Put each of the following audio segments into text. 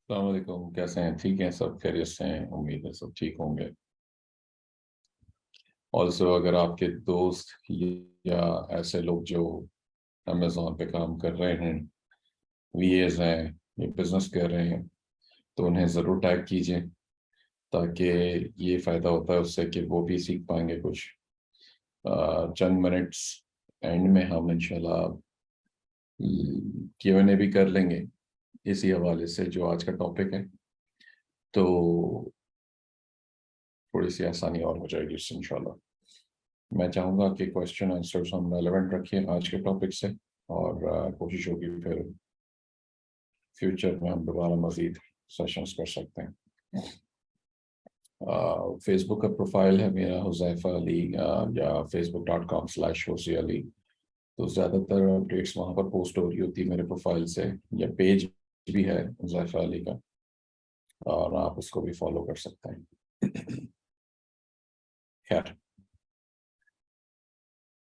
अस्सलाम वालेकुम, कैसे हैं? ठीक हैं? सब खैरियत से हैं? उम्मीद है सब ठीक होंगे। ऑल्सो अगर आपके दोस्त या ऐसे लोग जो अमेजोन पे काम कर रहे हैं, वीएस हैं या बिजनेस कर रहे हैं, तो उन्हें ज़रूर टैग कीजिए, ताकि ये फ़ायदा होता है उससे कि वो भी सीख पाएंगे कुछ। चंद मिनट्स एंड में हम इंशाल्लाह Q&A भी कर लेंगे इसी हवाले से जो आज का टॉपिक है। तो थोड़ी सी आसानी और हो जाएगी इससे इंशाल्लाह। मैं चाहूँगा कि क्वेश्चन आंसर्स हम रेलेवेंट रखें आज के टॉपिक से, और कोशिश होगी फिर फ्यूचर में हम दोबारा मज़ीद सेशंस कर सकते हैं। फेसबुक का प्रोफाइल है मेरा हुज़ैफ़ा अली, या facebook.com/होसी अली। तो ज़्यादातर अपडेट्स वहाँ पर पोस्ट हो रही होती है मेरे प्रोफाइल से, या पेज भी है हुज़ैफ़ा अली का, और आप उसको भी फॉलो कर सकते हैं। खैर,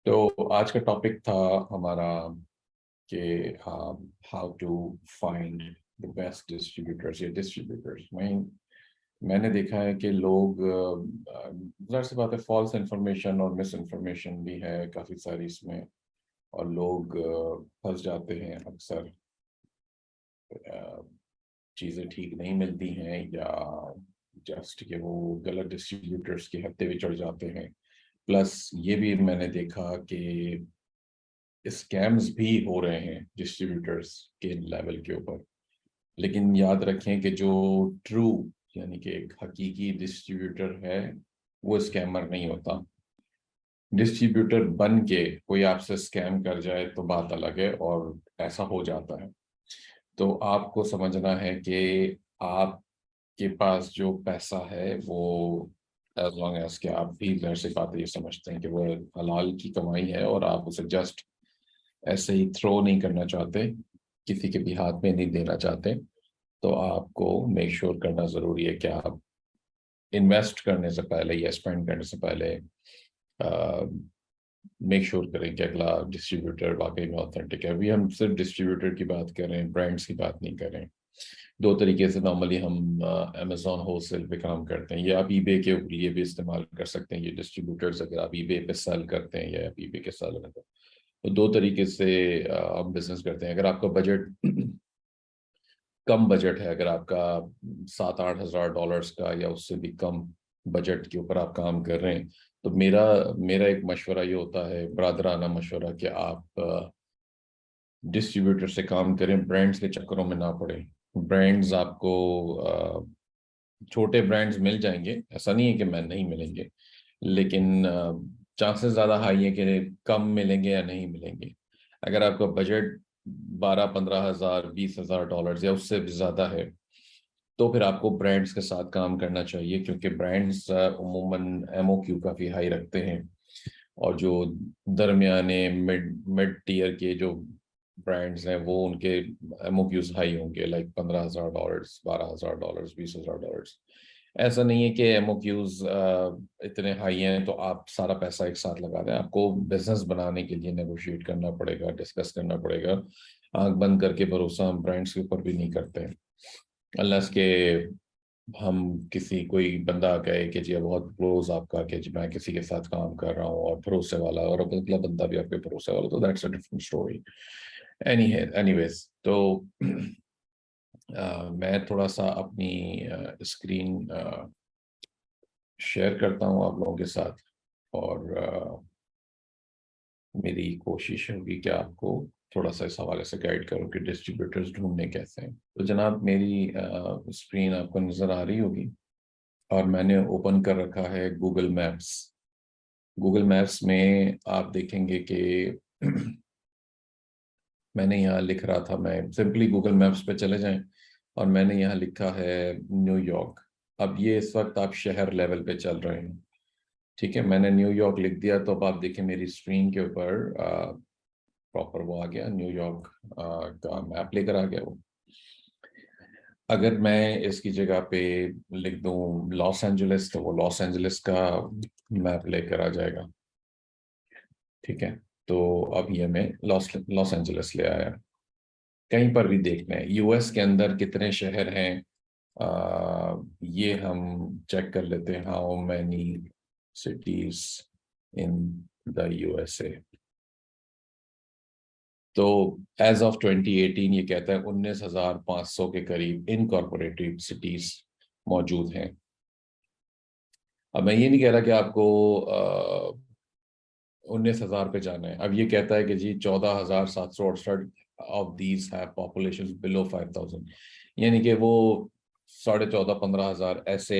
तो आज का टॉपिक था हमारा कि how to find the best distributors या डिस्ट्रीब्यूटर्स। मैंने देखा है कि लोग, ज़ाहिर सी बात है, फॉल्स इंफॉर्मेशन और मिस इन्फॉर्मेशन भी है काफ़ी सारी इसमें, और लोग फंस जाते हैं अक्सर। चीज़ें ठीक नहीं मिलती हैं, या जस्ट कि वो गलत डिस्ट्रीब्यूटर्स के हत्थे पे चढ़ जाते हैं। प्लस ये भी मैंने देखा कि स्कैम्स भी हो रहे हैं डिस्ट्रीब्यूटर्स के लेवल के ऊपर। लेकिन याद रखें कि जो ट्रू, यानी कि एक हकीकी डिस्ट्रीब्यूटर है, वो स्कैमर नहीं होता। डिस्ट्रीब्यूटर बन के कोई आपसे स्कैम कर जाए तो बात अलग है, और ऐसा हो जाता है। तो आपको समझना है कि आपके पास जो पैसा है वो, एज लॉन्ग एज कि आप भी ज़ाहिर सी बात है ये समझते हैं कि वो हलाल की कमाई है, और आप उसे जस्ट ऐसे ही थ्रो नहीं करना चाहते, किसी के भी हाथ में नहीं देना चाहते, तो आपको मेक श्योर करना ज़रूरी है कि आप इन्वेस्ट करने से पहले या स्पेंड करने से पहले मेक श्योर करें कि अगला डिस्ट्रीब्यूटर वाकई में ऑथेंटिक है। अभी हम सिर्फ डिस्ट्रीब्यूटर की बात कर रहे हैं, ब्रांड्स की बात नहीं कर रहे हैं। दो तरीके से नॉर्मली हम अमेजोन होलसेल पे काम करते हैं, या आप ईबे के लिए भी इस्तेमाल कर सकते हैं ये डिस्ट्रीब्यूटर्स, अगर आप ईबे पे सेल करते हैं या आप ईबे के सेलर हैं। तो दो तरीके से हम बिजनेस करते हैं। अगर आपका बजट कम बजट है, अगर आपका 7-8 हज़ार डॉलर्स का या उससे भी कम बजट के ऊपर आप काम कर रहे हैं, तो मेरा मेरा एक मशवरा ये होता है, ब्रादराना मशवरा, कि आप डिस्ट्रीब्यूटर से काम करें, ब्रांड्स के चक्करों में ना पड़े। ब्रांड्स आपको छोटे ब्रांड्स मिल जाएंगे, ऐसा नहीं है कि मैं नहीं मिलेंगे, लेकिन चांसेस ज़्यादा हाई है कि कम मिलेंगे या नहीं मिलेंगे। अगर आपका बजट 12-15 हज़ार, 20 हज़ार डॉलर्स या उससे भी ज़्यादा है, तो फिर आपको ब्रांड्स के साथ काम करना चाहिए, क्योंकि ब्रांड्स उमूमन MOQ काफ़ी हाई रखते हैं, और जो दरमियाने मिड मिड टीयर के जो ब्रांड्स हैं, वो उनके MOQs हाई होंगे, लाइक 15 हज़ार डॉलर्स, 12 हज़ार डॉलर्स, 20 हज़ार डॉलर्स। ऐसा नहीं है कि MOQs इतने हाई हैं तो आप सारा पैसा एक साथ लगा दें। आपको बिजनेस बनाने के लिए नेगोशिएट करना पड़ेगा, डिस्कस करना पड़ेगा। आंख बंद करके भरोसा हम ब्रांड्स के ऊपर भी नहीं करते हैं, अनलेस के हम किसी कोई बंदा कहे कि जी बहुत क्लोज आपका, कि जी मैं किसी के साथ काम कर रहा हूँ और भरोसे वाला, और अगला बंदा भी आपके भरोसे वाला, तो that's a different story. Anyways, तो मैं थोड़ा सा अपनी स्क्रीन शेयर करता हूँ आप लोगों के साथ, और मेरी कोशिश होगी कि आपको थोड़ा सा इस हवाले से गाइड करूँ कि डिस्ट्रीब्यूटर्स ढूंढने कैसे हैं। तो जनाब, मेरी स्क्रीन आपको नज़र आ रही होगी, और मैंने ओपन कर रखा है गूगल मैप्स। गूगल मैप्स में आप देखेंगे कि मैंने यहाँ लिख रहा था, मैं सिंपली गूगल मैप्स पे चले जाएं, और मैंने यहाँ लिखा है न्यूयॉर्क। अब ये इस वक्त आप शहर लेवल पे चल रहे हैं, ठीक है। मैंने न्यूयॉर्क लिख दिया, तो अब आप देखें मेरी स्क्रीन के ऊपर प्रॉपर वो आ गया, न्यूयॉर्क का मैप लेकर आ गया वो। अगर मैं इसकी जगह पे लिख दूं लॉस एंजलिस, तो वो लॉस एंजलिस का मैप लेकर आ जाएगा, ठीक है। तो अब ये मैं लॉस लॉस एंजलिस ले आया। कहीं पर भी देखना है यूएस के अंदर कितने शहर हैं, ये हम चेक कर लेते हैं, how many cities in the USA. तो एज ऑफ 2018 ये कहता है 19,500 के करीब इनकॉर्पोरेटेड सिटीज मौजूद हैं। अब मैं ये नहीं कह रहा कि आपको 19,000 पे जाना है। अब ये कहता है कि जी 14,768 of these have population below 5,000, यानी कि वो 14,500-15,000 ऐसे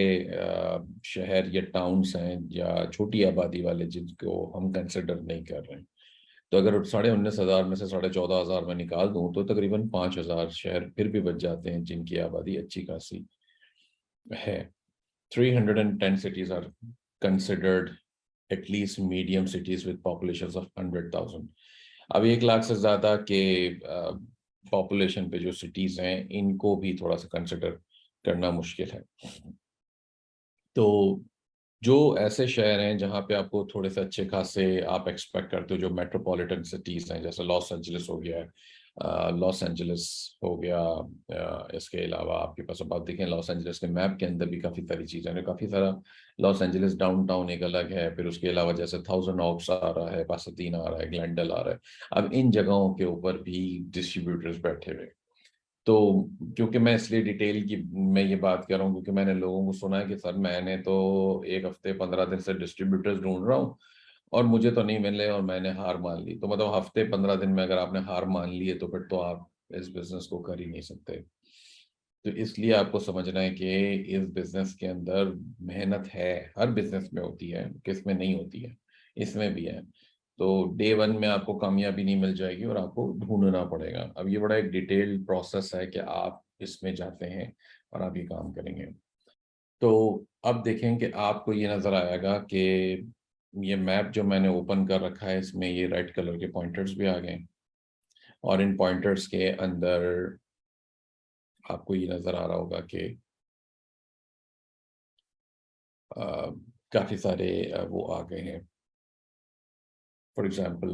शहर या टाउन्स हैं या छोटी आबादी वाले जिनको हम कंसिडर नहीं कर रहे हैं। तो अगर 19,500 में से 14,500 में निकाल दूं तो तकरीबन 5,000 शहर फिर भी बच जाते हैं जिनकी आबादी अच्छी खासी है। 310 cities are considered at least medium cities with populations of 100,000। अब 1 लाख से ज़्यादा के पॉपुलेशन पे जो सिटीज़ हैं इनको भी थोड़ा सा कंसिडर करना मुश्किल है। तो जो ऐसे शहर हैं जहाँ पे आपको थोड़े से अच्छे खासे आप एक्सपेक्ट करते हो, जो मेट्रोपॉलिटन सिटीज़ हैं, जैसे लॉस एंजलिस हो गया, लॉस एंजलिस हो गया, इसके अलावा आपके पास अब आप देखें लॉस एंजलिस के मैप के अंदर भी काफ़ी सारी चीज़ें हैं, काफ़ी सारा लॉस एंजलिस डाउनटाउन एक अलग है, फिर उसके अलावा जैसे थाउजेंड ऑक्स आ रहा है, पासाडीना आ रहा है, ग्लेंडल आ रहा है। अब इन जगहों के ऊपर भी डिस्ट्रीब्यूटर्स बैठे हुए। तो क्योंकि मैं इसलिए डिटेल की मैं ये बात कर रहा हूँ क्योंकि मैंने लोगों को सुना है कि सर मैंने तो 1 हफ्ते 15 दिन से डिस्ट्रीब्यूटर्स ढूंढ रहा हूँ और मुझे तो नहीं मिले और मैंने हार मान ली। तो मतलब हफ्ते 15 दिन में अगर आपने हार मान ली है तो फिर तो आप इस बिजनेस को कर ही नहीं सकते। तो इसलिए आपको समझना है कि इस बिजनेस के अंदर मेहनत है, हर बिजनेस में होती है, किस में नहीं होती है, इसमें भी है। तो डे वन में आपको कामयाबी नहीं मिल जाएगी और आपको ढूंढना पड़ेगा। अब ये बड़ा एक डिटेल्ड प्रोसेस है कि आप इसमें जाते हैं और आप ये काम करेंगे। तो अब देखें कि आपको ये नज़र आएगा कि ये मैप जो मैंने ओपन कर रखा है इसमें ये रेड कलर के पॉइंटर्स भी आ गए और इन पॉइंटर्स के अंदर आपको ये नज़र आ रहा होगा कि काफ़ी सारे वो आ गए हैं। For example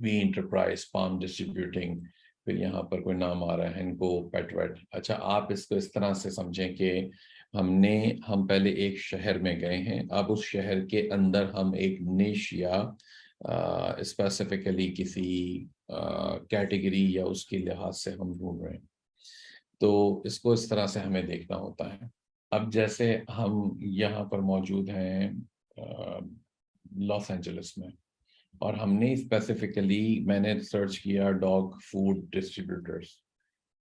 V enterprise, palm distributing, फिर यहाँ पर कोई नाम आ रहा है इनको पेट वेट। अच्छा, आप इसको इस तरह से समझें कि हम पहले एक शहर में गए हैं, अब उस शहर के अंदर हम एक निश या स्पेसिफिकली किसी कैटेगरी या उसके लिहाज से हम ढूंढ रहे हैं। तो इसको इस तरह से हमें देखना होता है। अब जैसे हम यहाँ पर मौजूद हैं लॉस एंजलिस में और हमने स्पेसिफिकली मैंने सर्च किया डॉग फूड डिस्ट्रीब्यूटर्स।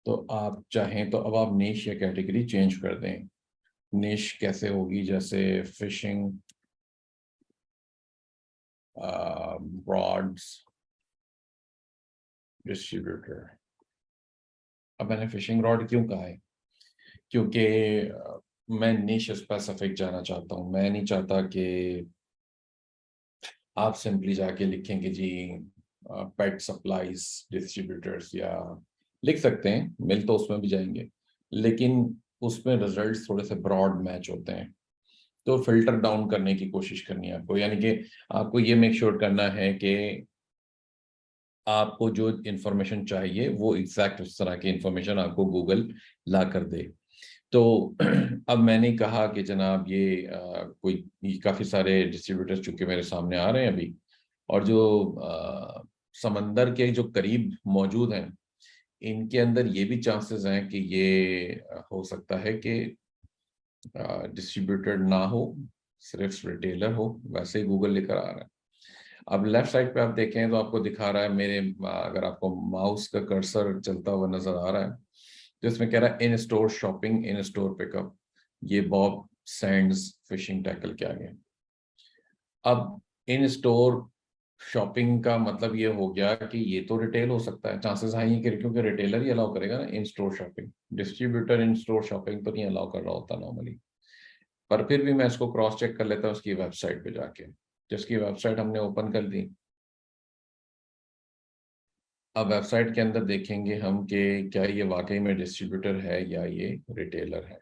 तो आप चाहें तो अब आप निश या कैटेगरी चेंज कर दें। निश कैसे होगी, जैसे फिशिंग रॉड्स डिस्ट्रीब्यूटर। अब मैंने फिशिंग रॉड क्यों कहा है, क्योंकि मैं निश स्पेसिफिक जाना चाहता हूँ। मैं नहीं चाहता कि आप सिंपली जाके लिखेंगे जी पेट सप्लाईज डिस्ट्रीब्यूटर्स, या लिख सकते हैं, मिल तो उसमें भी जाएंगे, लेकिन उसमें रिजल्ट्स थोड़े से ब्रॉड मैच होते हैं। तो फिल्टर डाउन करने की कोशिश करनी है आपको, यानी कि आपको ये मेक श्योर करना है कि आपको जो इंफॉर्मेशन चाहिए वो एग्जैक्ट उस तरह की इंफॉर्मेशन आपको गूगल ला कर दे। तो अब मैंने कहा कि जनाब ये कोई काफ़ी सारे डिस्ट्रीब्यूटर्स चूंकि मेरे सामने आ रहे हैं अभी, और जो समंदर के जो करीब मौजूद हैं इनके अंदर ये भी चांसेस हैं कि ये हो सकता है कि डिस्ट्रीब्यूटर ना हो, सिर्फ रिटेलर हो। वैसे ही गूगल लेकर आ रहा है। अब लेफ्ट साइड पे आप देखें तो आपको दिखा रहा है मेरे, अगर आपको माउस का कर्सर चलता हुआ नजर आ रहा है तो इसमें कह रहा है इन स्टोर शॉपिंग, इन स्टोर पिकअप। ये बॉब सैंड्स फिशिंग टैकल के आगे। अब इन स्टोर शॉपिंग का मतलब ये हो गया कि ये तो रिटेल हो सकता है, चांसेस हाई है कि क्योंकि रिटेलर ही अलाउ करेगा ना इन स्टोर शॉपिंग। डिस्ट्रीब्यूटर इन स्टोर शॉपिंग तो नहीं अलाउ कर रहा होता नॉर्मली, पर फिर भी मैं इसको क्रॉस चेक कर लेता हूँ उसकी वेबसाइट पे जाके, जिसकी वेबसाइट हमने ओपन कर दी। अब वेबसाइट के अंदर देखेंगे हम कि क्या ये वाकई में डिस्ट्रीब्यूटर है या ये रिटेलर है।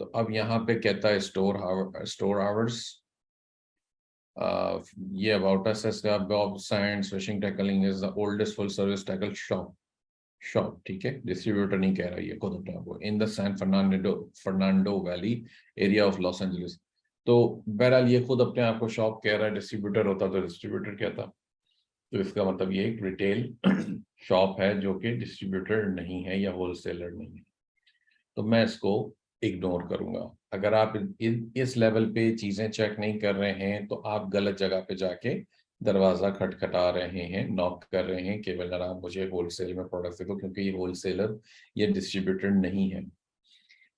तो अब यहाँ पे कहता है स्टोर आवर्स। ये अबाउट अस है, Bob Sands fishing tackling is the oldest full service tackle shop shop, ठीक है, डिस्ट्रीब्यूटर नहीं कह रहा ये खुद अपने आप को, in the San Fernando Valley area of Los Angeles. तो बहरहाल ये खुद अपने आप को शॉप कह रहा है, डिस्ट्रीब्यूटर होता तो डिस्ट्रीब्यूटर कहता। तो इसका मतलब ये एक रिटेल शॉप है जो कि डिस्ट्रीब्यूटर नहीं है या होलसेलर नहीं है। तो मैं इसको इग्नोर करूंगा। अगर आप इस लेवल पे चीजें चेक नहीं कर रहे हैं तो आप गलत जगह पे जाके दरवाजा खटखटा रहे हैं, नॉक कर रहे हैं, केवल जनाब मुझे होलसेल में प्रोडक्ट दे दो, क्योंकि ये होलसेलर, ये डिस्ट्रीब्यूटर नहीं है।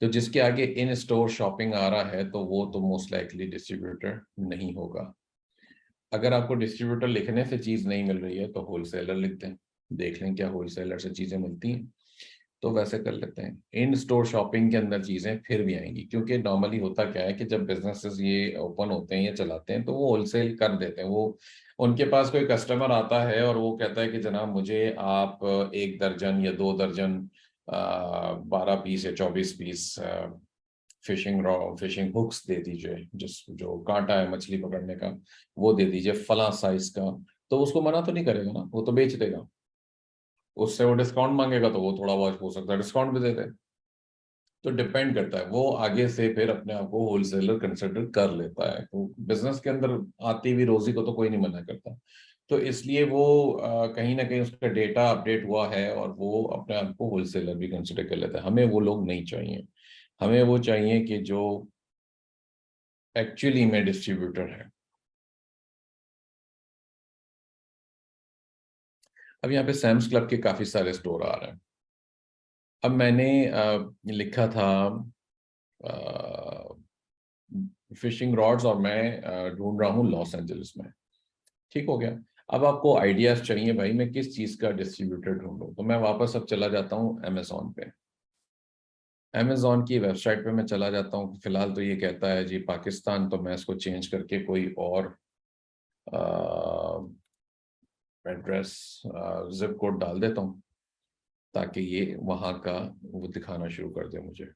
तो जिसके आगे इन स्टोर शॉपिंग आ रहा है तो वो तो मोस्ट लाइकली डिस्ट्रीब्यूटर नहीं होगा। अगर आपको डिस्ट्रीब्यूटर लिखने से चीज नहीं मिल रही है तो होलसेलर लिख दें, देख लें क्या होलसेलर से चीजें मिलती हैं, तो वैसे कर लेते हैं। इन स्टोर शॉपिंग के अंदर चीजें फिर भी आएंगी, क्योंकि नॉर्मली होता क्या है कि जब बिजनेसेस ये ओपन होते हैं या चलाते हैं तो वो होलसेल कर देते हैं। वो उनके पास कोई कस्टमर आता है और वो कहता है कि जनाब मुझे आप 1 दर्जन या 2 दर्जन 12 पीस या 24 पीस फिशिंग हुक्स दे दीजिए, जिस जो कांटा है मछली पकड़ने का वो दे दीजिए फला साइज का। तो उसको मना तो नहीं करेगा ना, वो तो बेच देगा। उससे वो डिस्काउंट मांगेगा तो वो थोड़ा बहुत हो सकता है डिस्काउंट भी दे दे। तो डिपेंड करता है, वो आगे से फिर अपने आप को होलसेलर कंसिडर कर लेता है। तो बिजनेस के अंदर आती हुई रोजी को तो कोई नहीं मना करता। तो इसलिए वो कहीं ना कहीं उसका डेटा अपडेट हुआ है और वो अपने आप को होलसेलर भी कंसिडर कर लेता है। हमें वो लोग नहीं चाहिए, हमें वो चाहिए कि जो एक्चुअली में डिस्ट्रीब्यूटर है। अब यहाँ पे सैम्स क्लब के काफी सारे स्टोर आ रहे हैं। अब मैंने लिखा था फिशिंग रॉड्स और मैं ढूंढ रहा हूँ लॉस एंजलिस में। ठीक हो गया। अब आपको आइडियाज चाहिए भाई मैं किस चीज का डिस्ट्रीब्यूटर ढूंढूं, तो मैं वापस अब चला जाता हूँ अमेजोन पे। अमेजोन की वेबसाइट पे मैं चला जाता हूँ। फिलहाल तो ये कहता है जी पाकिस्तान, तो मैं इसको चेंज करके कोई और एड्रेस जिप कोड डाल देता हूँ ताकि ये वहाँ का वो दिखाना शुरू कर दे मुझे।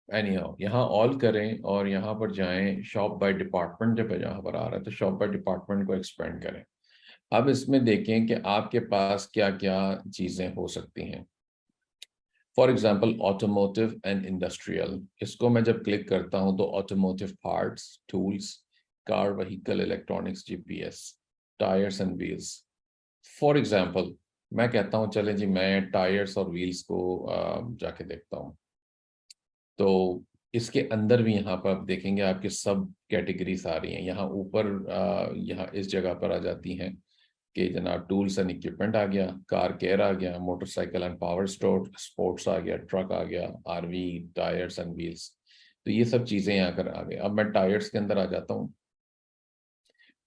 एनी हाउ यहाँ ऑल करें और यहाँ पर जाएं, शॉप बाय डिपार्टमेंट जब यहाँ पर आ रहा है तो शॉप बाय डिपार्टमेंट को एक्सपेंड करें। अब इसमें देखें कि आपके पास क्या क्या चीज़ें हो सकती हैं। For example automotive and industrial, इसको मैं जब क्लिक करता हूं तो automotive parts, tools, car, vehicle, electronics, GPS, tyres and wheels. For example मैं कहता हूं चलें जी मैं टायर्स और व्हील्स को जाके देखता हूं। तो इसके अंदर भी यहाँ पर आप देखेंगे आपके सब कैटेगरीज आ रही हैं। यहाँ ऊपर यहाँ इस जगह पर आ जाती हैं कि जनाब टूल्स एंड इक्विपमेंट आ गया, कार केयर आ गया, motorcycle and power store sports आ गया, ट्रक आ गया, आरवी, टायर्स एंड व्हील्स। तो ये सब चीज़ें यहाँ कर आ गई। अब मैं टायर्स के अंदर आ जाता हूँ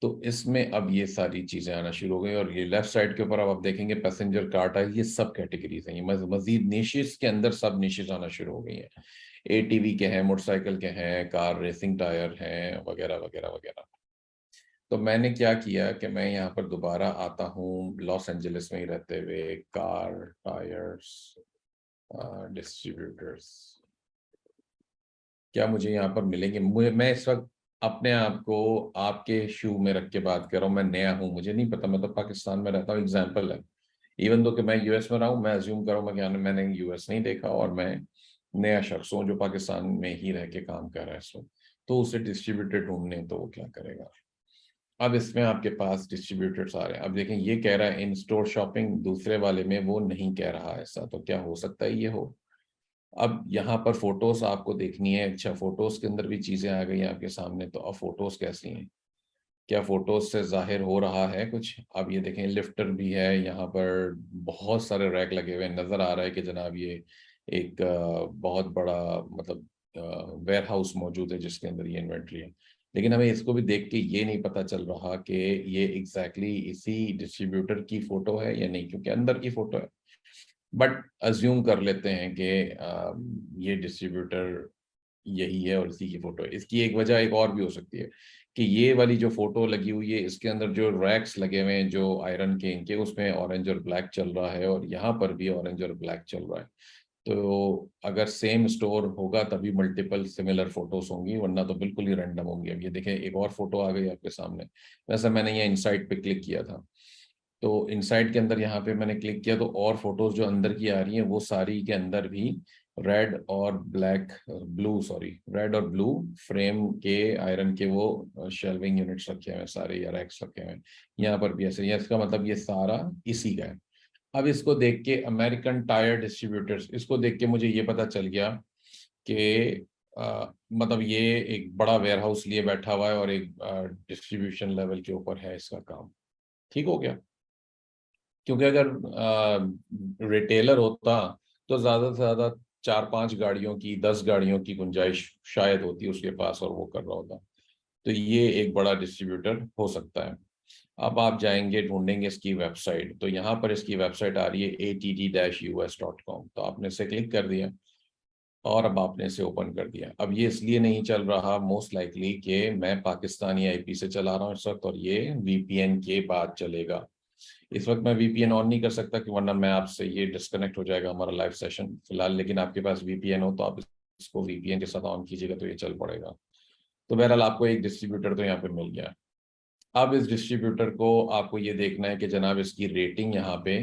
तो इसमें अब ये सारी चीज़ें आना शुरू हो गई और ये लेफ्ट साइड के ऊपर अब आप देखेंगे पैसेंजर कार टायर, ये सब कैटेगरीज हैं। ये मजीद निशेस के अंदर सब निशेस आना शुरू हो गई हैं। एटीवी के हैं, मोटरसाइकिल के हैं, कार रेसिंग टायर हैं, वगैरह वगैरह वगैरह। तो मैंने क्या किया कि मैं यहाँ पर दोबारा आता हूँ लॉस एंजलिस में ही रहते हुए, कार टायर्स डिस्ट्रीब्यूटर्स, क्या मुझे यहाँ पर मिलेंगे? मैं इस वक्त अपने आप को आपके शू में रख के बात कर रहा हूँ। मैं नया हूँ, मुझे नहीं पता, मैं तो पाकिस्तान में रहता हूँ, एग्जाम्पल है। इवन दो कि मैं यूएस में रहा हूँ, मैं अज्यूम करूँ मैं क्या मैंने यूएस नहीं देखा और मैं नया शख्स हूँ जो पाकिस्तान में ही रह के काम कर रहा है इस वक्त। तो उसे डिस्ट्रीब्यूटर ढूंढने तो वो क्या करेगा। अब इसमें आपके पास डिस्ट्रीब्यूटर्स आ रहे हैं। अब देखें ये कह रहा है इन स्टोर शॉपिंग, दूसरे वाले में वो नहीं कह रहा ऐसा। तो क्या हो सकता है ये हो। अब यहाँ पर फोटोज आपको देखनी है। अच्छा फोटोज के अंदर भी चीजें आ गई हैं आपके सामने। तो अब फोटोज कैसी हैं, क्या फोटोज से जाहिर हो रहा है कुछ? अब ये देखें लिफ्टर भी है यहाँ पर, बहुत सारे रैक लगे हुए नजर आ रहा है कि जनाब ये एक बहुत बड़ा मतलब वेयर हाउस मौजूद है जिसके अंदर ये इन्वेंट्री है। लेकिन हमें इसको भी देख के ये नहीं पता चल रहा कि ये एग्जैक्टली इसी डिस्ट्रीब्यूटर की फोटो है या नहीं, क्योंकि अंदर की फोटो है। बट अज्यूम कर लेते हैं कि ये डिस्ट्रीब्यूटर यही है और इसी की फोटो है। इसकी एक वजह एक और भी हो सकती है कि ये वाली जो फोटो लगी हुई है इसके अंदर जो रैक्स लगे हुए हैं जो आयरन के इनके, उसमें ऑरेंज और ब्लैक चल रहा है और यहाँ पर भी ऑरेंज और ब्लैक चल रहा है। तो अगर सेम स्टोर होगा तभी मल्टीपल सिमिलर फोटोज होंगी, वरना तो बिल्कुल ही रैंडम होंगी। अब ये देखें एक और फोटो आ गई आपके सामने। वैसे मैंने ये इनसाइट पे क्लिक किया था तो इनसाइट के अंदर यहाँ पे मैंने क्लिक किया तो और फोटोज जो अंदर की आ रही हैं वो सारी के अंदर भी रेड और ब्लैक ब्लू सॉरी रेड और ब्लू फ्रेम के आयरन के वो शेल्विंग यूनिट्स रखे हुए हैं सारे या रैक्स रखे हुए हैं। यहाँ पर भी ऐसे, इसका मतलब ये सारा इसी का है। अब इसको देख के अमेरिकन टायर डिस्ट्रीब्यूटर्स, इसको देख के मुझे ये पता चल गया कि मतलब ये एक बड़ा वेयर हाउस लिए बैठा हुआ है और एक डिस्ट्रीब्यूशन लेवल के ऊपर है इसका काम। ठीक हो गया, क्योंकि अगर रिटेलर होता तो ज्यादा से ज्यादा 4-5 गाड़ियों की 10 गाड़ियों की गुंजाइश शायद होती उसके पास और वो कर रहा होता। तो ये एक बड़ा डिस्ट्रीब्यूटर हो सकता है। अब आप जाएंगे ढूंढेंगे इसकी वेबसाइट, तो यहाँ पर इसकी वेबसाइट आ रही है att-us.com। तो आपने इसे क्लिक कर दिया और अब आपने इसे ओपन कर दिया। अब ये इसलिए नहीं चल रहा मोस्ट लाइकली कि मैं पाकिस्तानी आईपी से चला रहा हूँ इस वक्त और ये वीपीएन के बाद चलेगा। इस वक्त मैं वीपीएन ऑन नहीं कर सकता कि वरना मैं आपसे ये डिस्कनेक्ट हो जाएगा हमारा लाइव सेशन फिलहाल। लेकिन आपके पास वीपीएन हो तो आप इसको वीपीएन के साथ ऑन कीजिएगा तो ये चल पड़ेगा। तो बहरहाल आपको एक डिस्ट्रीब्यूटर तो यहाँ पे मिल गया। अब इस डिस्ट्रीब्यूटर को आपको ये देखना है कि जनाब इसकी रेटिंग यहाँ पे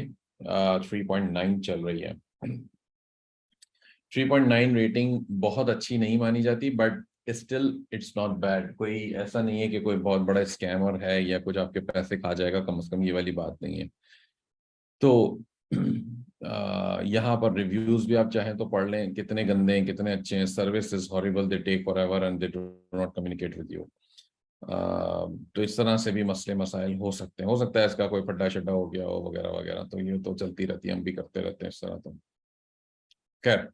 3.9 चल रही है। 3.9 रेटिंग बहुत अच्छी नहीं मानी जाती, but still it's not bad. कोई ऐसा नहीं है कि कोई बहुत बड़ा स्कैमर है या कुछ आपके पैसे खा जाएगा, कम से कम ये वाली बात नहीं है। तो यहाँ पर रिव्यूज भी आप चाहें तो पढ़ लें, कितने गंदे हैं कितने अच्छे हैं। Service is horrible, they take forever and they do not communicate with you. तो इस तरह से भी मसले मसाइल हो सकते हैं। हो सकता है इसका कोई फड्डा शड्डा हो गया हो वगैरह वगैरह, तो ये तो चलती रहती है, हम भी करते रहते हैं इस तरह। तो खैर,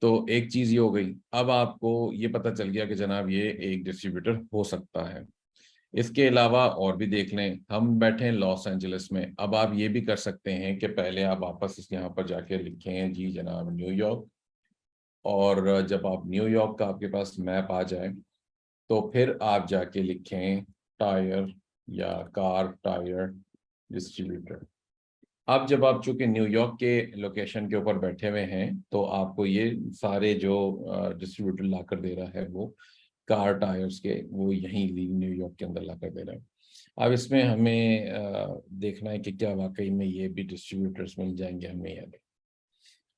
तो एक चीज ये हो गई। अब आपको ये पता चल गया कि जनाब ये एक डिस्ट्रीब्यूटर हो सकता है। इसके अलावा और भी देख लें, हम बैठे हैं लॉस एंजलिस में। अब आप ये भी कर सकते हैं कि पहले आप वापस इस यहाँ पर जाके लिखें जी जनाब न्यूयॉर्क, और जब आप न्यूयॉर्क का आपके पास मैप आ जाए तो फिर आप जाके लिखें टायर या कार टायर डिस्ट्रीब्यूटर। अब जब आप चूंकि न्यूयॉर्क के लोकेशन के ऊपर बैठे हुए हैं तो आपको ये सारे जो डिस्ट्रीब्यूटर ला कर दे रहा है वो कार टायर्स के, वो यहीं न्यूयॉर्क के अंदर ला कर दे रहा है। अब इसमें हमें देखना है कि क्या वाकई में ये भी डिस्ट्रीब्यूटर्स मिल जाएंगे हमें या नहीं।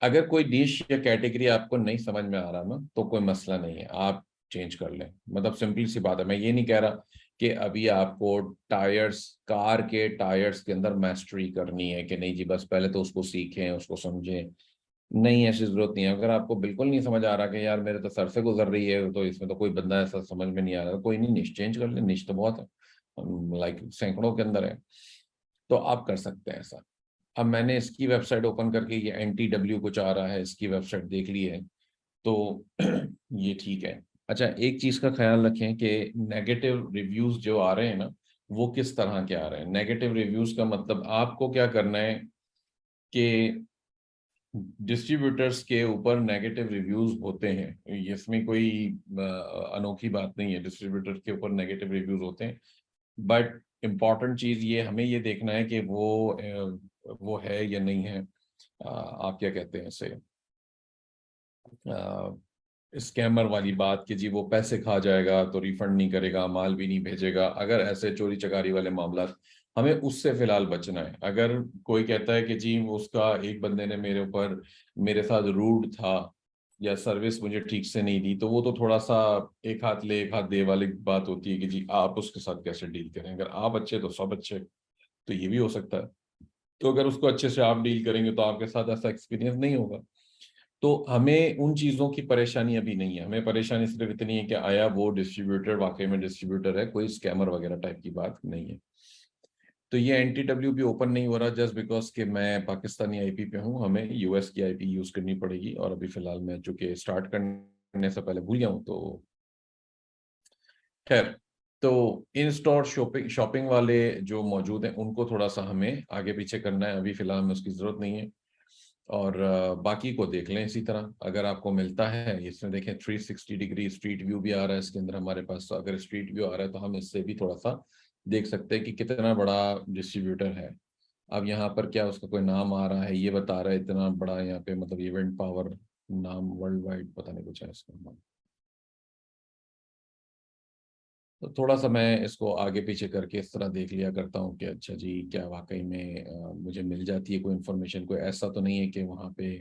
अगर कोई डिश या कैटेगरी आपको नहीं समझ में आ रहा ना तो कोई मसला नहीं है, आप चेंज कर लें। मतलब सिंपली सी बात है, मैं ये नहीं कह रहा कि अभी आपको टायर्स, कार के टायर्स के अंदर मास्टरी करनी है कि नहीं जी बस पहले तो उसको सीखें उसको समझें। नहीं, ऐसी जरूरत नहीं है। अगर आपको बिल्कुल नहीं समझ आ रहा कि यार मेरे तो सर से गुजर रही है तो इसमें तो कोई बंदा ऐसा समझ में नहीं आ रहा, कोई नहीं, निश चेंज कर ले। निश तो बहुत है, लाइक सैकड़ों के अंदर है, तो आप कर सकते हैं ऐसा। अब मैंने इसकी वेबसाइट ओपन करके, ये NTW कुछ आ रहा है, इसकी वेबसाइट देख ली है तो ये ठीक है। अच्छा, एक चीज का ख्याल रखें कि नेगेटिव रिव्यूज जो आ रहे हैं ना वो किस तरह के आ रहे हैं। नेगेटिव रिव्यूज का मतलब आपको क्या करना है कि डिस्ट्रीब्यूटर्स के ऊपर नेगेटिव रिव्यूज होते हैं, इसमें कोई अनोखी बात नहीं है, डिस्ट्रीब्यूटर के ऊपर नेगेटिव रिव्यूज होते हैं। बट इम्पॉर्टेंट चीज ये हमें ये देखना है कि वो है या नहीं है। आप क्या कहते हैं इसे, स्कैमर वाली बात कि जी वो पैसे खा जाएगा तो रिफंड नहीं करेगा, माल भी नहीं भेजेगा। अगर ऐसे चोरी चकारी वाले मामला, हमें उससे फिलहाल बचना है। अगर कोई कहता है कि जी उसका एक बंदे ने मेरे ऊपर, मेरे साथ रूड था या सर्विस मुझे ठीक से नहीं दी, तो वो तो थोड़ा सा एक हाथ ले एक हाथ दे वाली बात होती है कि जी आप उसके साथ कैसे डील करें। अगर आप अच्छे तो सब अच्छे, तो ये भी हो सकता है। तो अगर उसको अच्छे से आप डील करेंगे तो आपके साथ ऐसा एक्सपीरियंस नहीं होगा। तो हमें उन चीज़ों की परेशानी अभी नहीं है, हमें परेशानी सिर्फ इतनी है कि आया वो डिस्ट्रीब्यूटर वाकई में डिस्ट्रीब्यूटर है, कोई स्कैमर वगैरह टाइप की बात नहीं है। तो ये NTW भी ओपन नहीं हो रहा जस्ट बिकॉज कि मैं पाकिस्तानी आईपी पे हूँ, हमें यूएस की आईपी यूज करनी पड़ेगी। और अभी फिलहाल मैं चूंकि स्टार्ट करने से पहले भूल गया हूँ तो खैर। तो इन स्टोर शॉपिंग शॉपिंग वाले जो मौजूद हैं उनको थोड़ा सा हमें आगे पीछे करना है, अभी फिलहाल में उसकी जरूरत नहीं है। और बाकी को देख लें इसी तरह अगर आपको मिलता है। इसमें देखें 360 डिग्री स्ट्रीट व्यू भी आ रहा है इसके अंदर हमारे पास, तो अगर स्ट्रीट व्यू आ रहा है तो हम इससे भी थोड़ा सा देख सकते हैं कि कितना बड़ा डिस्ट्रीब्यूटर है। अब यहाँ पर क्या उसका कोई नाम आ रहा है, ये बता रहा है इतना बड़ा यहाँ पे, मतलब इवेंट पावर नाम वर्ल्ड वाइड पता नहीं कुछ है इसका नाम। तो थोड़ा सा मैं इसको आगे पीछे करके इस तरह देख लिया करता हूँ कि अच्छा जी क्या वाकई में मुझे मिल जाती है कोई इन्फॉर्मेशन, कोई ऐसा तो नहीं है कि वहाँ पे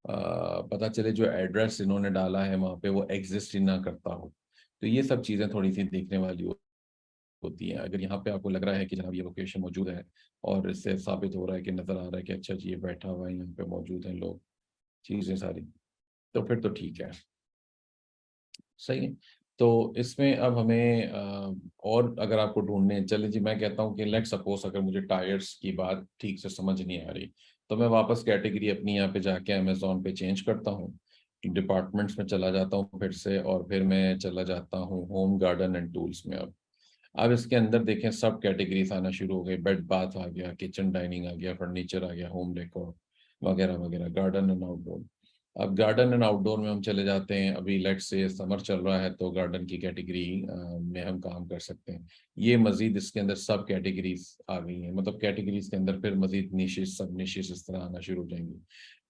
पता चले जो एड्रेस इन्होंने डाला है वहाँ पे वो एग्जिस्ट ही ना करता हो। तो ये सब चीज़ें थोड़ी सी देखने वाली होती हैं। अगर यहाँ पे आपको लग रहा है कि जनाब ये लोकेशन मौजूद है और इससे साबित हो रहा है कि नज़र आ रहा है कि अच्छा जी ये बैठा हुआ है, यहाँ पे मौजूद हैं लोग, चीज़ें सारी, तो फिर तो ठीक है, सही है। तो इसमें अब हमें और अगर आपको ढूंढने चले जी, मैं कहता हूँ कि लेट सपोज अगर मुझे टायर्स की बात ठीक से समझ नहीं आ रही तो मैं वापस कैटेगरी अपनी यहाँ पे जाके अमेजोन पे चेंज करता हूँ, डिपार्टमेंट्स में चला जाता हूँ फिर से, और फिर मैं चला जाता हूँ होम गार्डन एंड टूल्स में। अब इसके अंदर देखें सब कैटेगरीज आना शुरू हो गई, बेड बाथ आ गया, किचन डाइनिंग आ गया, फर्नीचर आ गया, होम डेकोर वगैरह वगैरह, गार्डन एंड आउटडोर। अब गार्डन एंड आउटडोर में हम चले जाते हैं, अभी लेट से समर चल रहा है तो गार्डन की कैटेगरी में हम काम कर सकते हैं। ये मजीद इसके अंदर सब कैटेगरीज आ गई हैं, मतलब कैटेगरीज के अंदर फिर मजीद निशेष सब निशेष इस तरह आना शुरू हो जाएंगी।